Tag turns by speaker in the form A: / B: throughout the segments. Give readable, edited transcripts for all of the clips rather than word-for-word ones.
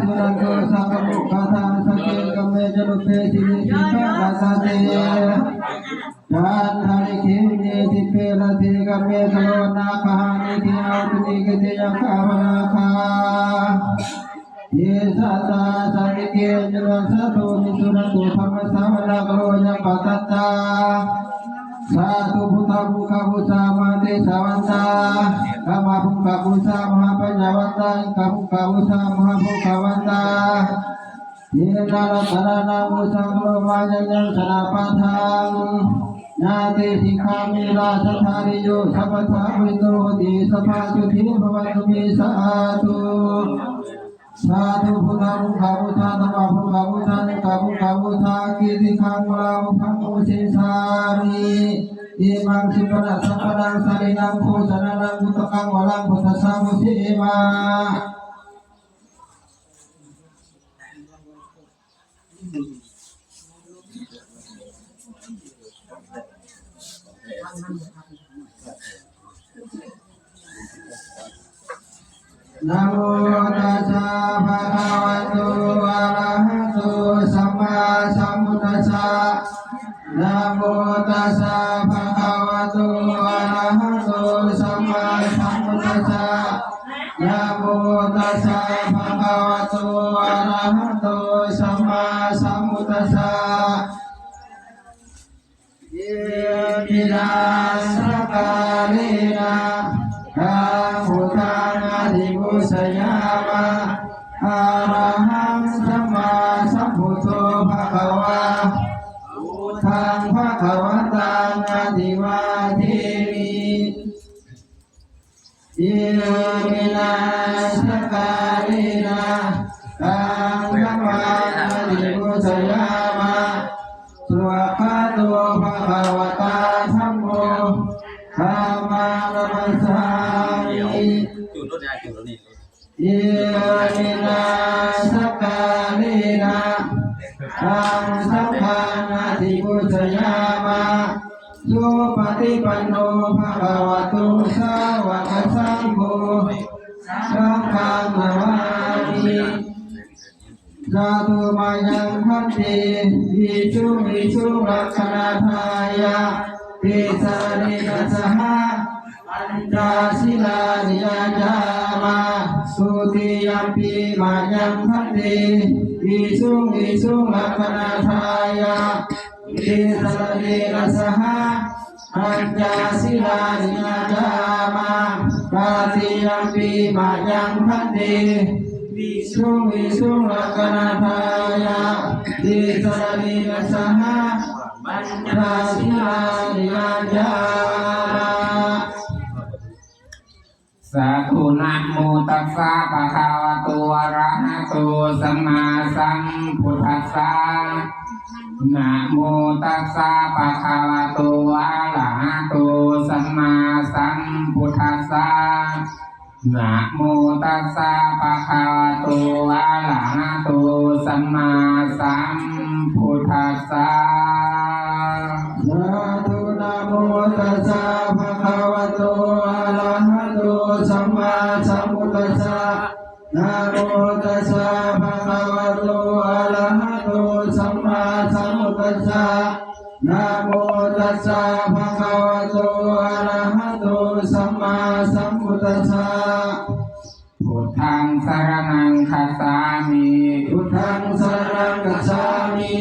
A: ตุรังโกสังฆมุขทานสังเกตกเมจลุเปติวิจิตานาสเตจานทาริขิเนติเปรติกเมตโลนาคานิทิอาตุติกติยังคาวนาคาเยสัตตาสังเกตจรังสัตตุนิสุรังโกธรรมสาวนาโกยังปัตตาสาธุพุทธบุคบุษามเตสาวันตากามภุคบุษามหาปัญญาวันตากาภุคบุษามหาภุควันตาเยนาลตระนามุสังโลมายังสนาปัทังนาเตสิขามิราชธาริโยสัพพะวิโนติสัพพะจุติภวันตุมิสาธุสาธุพุทธบุคบุษาธรรมภุคบุษานิกาภุคบุษากิติขังวราภังอุเสสามิอิมังสิปะสัพพะสารินังโคสนานังพุทธังวรังพุทธสามุเสมานะโมตัสสะภะคะวะโตอะระหะโตสัมมาสัมพุทธัสสะนะโมตัสสะภะคะวะโตอะระหะโตสัมมาสัมพุทธัสสะนะโมตัสสะภะคะวะโตอะระหะโตสัมมาสัมพุทธัสสะเยมินาสกาเลนะธัมมุทังอธิปุสยามะอะระหังสัมมาสัมพุทโธภะคะวะพุทธังภะคะวันตังอธิวาเทมิเยมินาสกาเลนะธัมมังอธิปุสยามะสุขะโตภะคะวะตาธัมโมธัมมังนัมสสามิเยมินาสกาเลนะธัมสังฆังอธิปุสยามะสุปฏิปันโนภะคะวะโตสาวกสังโฆสังฆังนามามิสาธุมายังพันติวิชุลักขณาทายะเตสะเนกัสสหะปัญจศีลานิยจามาสุติยัมปิมายังพันติวิชุลักขณาทายะเตสะเนกัสสหะปัญจศีลานิยจามาตาติยัมปิมายังพันติวิชุลักขณาทายะเตสะเนกัสสหะปัญจศีลานิยจามาสาธุนะโมตัสสะภะคะวะโตอะระหะโตสัมมาสัมพุทธัสสะนะโมตัสสะภะคะวะโตอะระหะโตสัมมาสัมพุทธัสสะนะโมตัสสะภะคะวะโตอะระหะโตสัมมาสัมพุทธัสสะสาธุนะโมตัสสะภะคะวะโตอะระหะโตสัมมาสัมพุทธัสสะนะโมตัสสะภะคะวะโตอะระหะโตสัมมาสัมพุทธัสสะนะโมตัสสะภะคะวะโตอะระหะโตสัมมาสัมพุทธัสสะพุทธังสรณังคัจฉามิพุทธังสรณังคัจฉามิ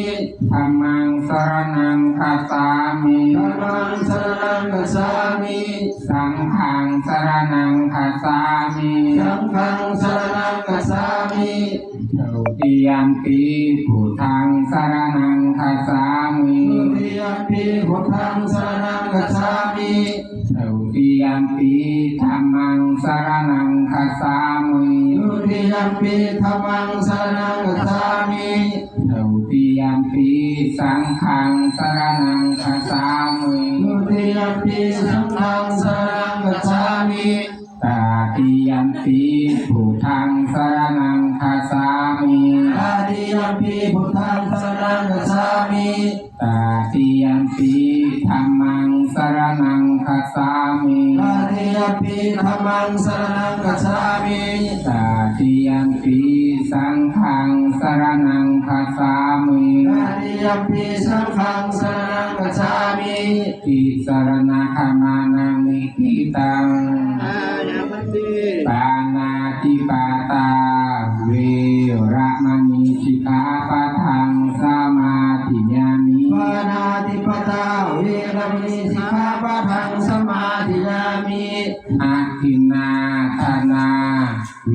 A: ธัมมังสรณังคัจฉามิธัมมังสรณังคัจฉามิสังฆังสรณังคัจฉามิสังฆังสรณังคัจฉามิทุติยัมปิพุทธังสรณังคัจฉามิทุติยัมปิพุทธังสรณังคัจฉามิทุติยัมปิธัมมังสรณังคัจฉามิทุติยัมปิธัมมังสรณังคัจฉามิทุติยัมปิสังฆังสรณังคัจฉามิทุติยัมปิสังฆังสรณังคัจฉามิตาติยัมปิพุทธังสรณังคัจฉามิตาติยัมปิพุทธังสรณังคัจฉามิตาติยัมปิธัมมังสรณังคัจฉามิตาติยัมปิธัมมังสรณังคัจฉามิตาติยัมปิ สังฆังสรณังคัจฉามิ
B: ตติยัมปิสังฆังสรณังคัจฉามิ
A: ติสรณะขมานามิทิตัง
B: อานาปฏิ
A: ปานาติปาตาเวระมณีสิกขาปะทังสมาธิยามิ
B: ปานาติปตาเวรมณีสิกขาปะทังสมาธิยามิ
A: อาทินนาธนาเว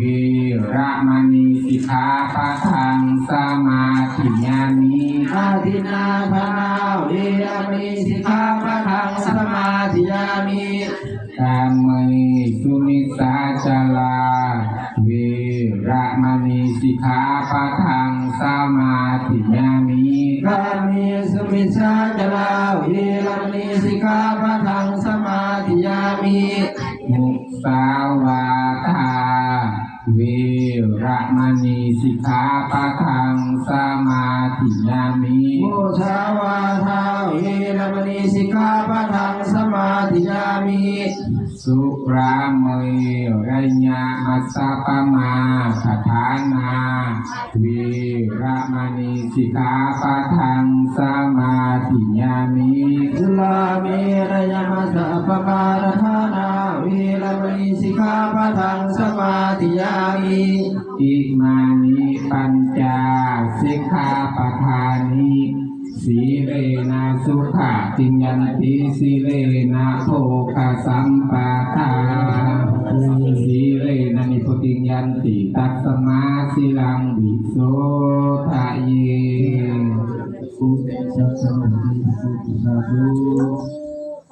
A: ระมณีสิกขาปะทังสมาธิยามิ
B: อาทินนาภานาเวรมณีสิกขาปะทังสมาธิยามิ
A: กามเมสุมิสาจาลาเวระมณีสิกขาปะทังสมาธิยามิ
B: กามีสุมิชาจลาเวรมณีสิกขาปะทังสมาธิยามิ
A: มุสาวาทาเวระมณีสิกขาปะทังสมาธิยามิ
B: โมชาวาทาเวรมณีสิกขาปะทังสมาธิยามิ
A: สุราเมรยามัสสะปะมาคาถานาเวระมณีสิกขาปะทังสมาธิยามิ
B: สุลาเมรยมัสสะปะการธานาเวรมณีสิกขาปะทังสมาธิยามิ
A: อิมานิปัญจสิกขาปทานิสีเลนะสุขะติญญันติสีเลนะโภคสัมปทาสีเลนะนิพุติญญันติตัสมา